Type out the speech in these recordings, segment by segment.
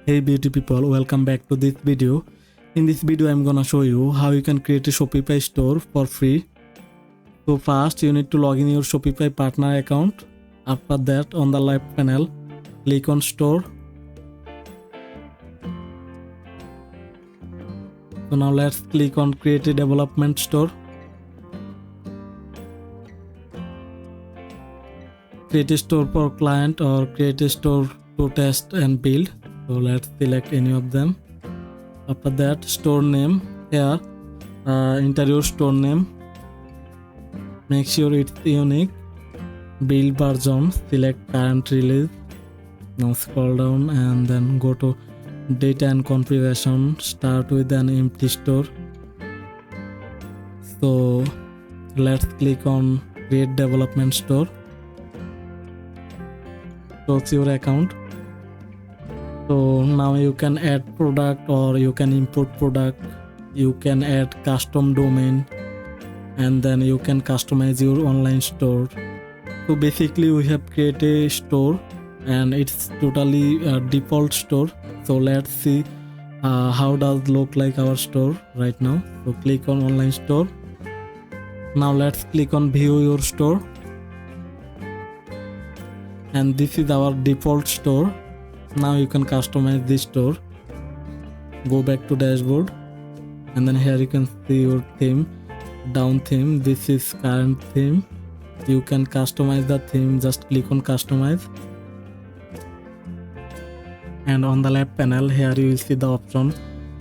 Hey beauty people, welcome back to this video. In this video I'm gonna show you how you can create a Shopify store for free. So first you need to log in your Shopify partner account. After that, on the left panel, click on store. So now let's click on create a development store. Create a store for client or create a store to test and build. So let's select any of them. After that, store name. Here enter your store name. Make sure it's unique. Build version, select current release. Now scroll down and then go to data and configuration. Start with an empty store. So let's click on create development store. Choose your account. So now you can add product or you can import product. You can add custom domain and then you can customize your online store. So basically we have created a store and it's totally a default store. So let's see how does look like our store right now. So click on online store. Now let's click on view your store. And this is our default store. Now you can customize this store. Go back to dashboard and then here you can see your theme, down theme. This is current theme. You can customize the theme, just click on customize. And on the left panel here you will see the option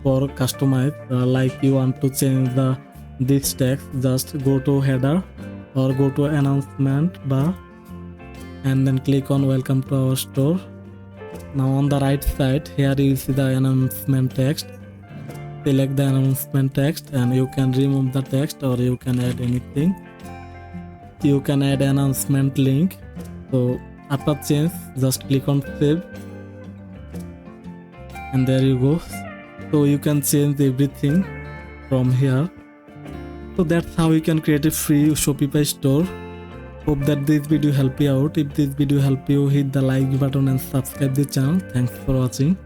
for customize. Like you want to change this text, just go to header or go to announcement bar and then click on welcome to our store. Now on the right side here you will see the announcement text. Select the announcement text and you can remove the text or you can add anything. You can add announcement link. So after change, just click on save and there you go. So you can change everything from here. So that's how you can create a free Shopify store. Hope that this video helped you out. If this video helped you, hit the like button and subscribe the channel. Thanks for watching.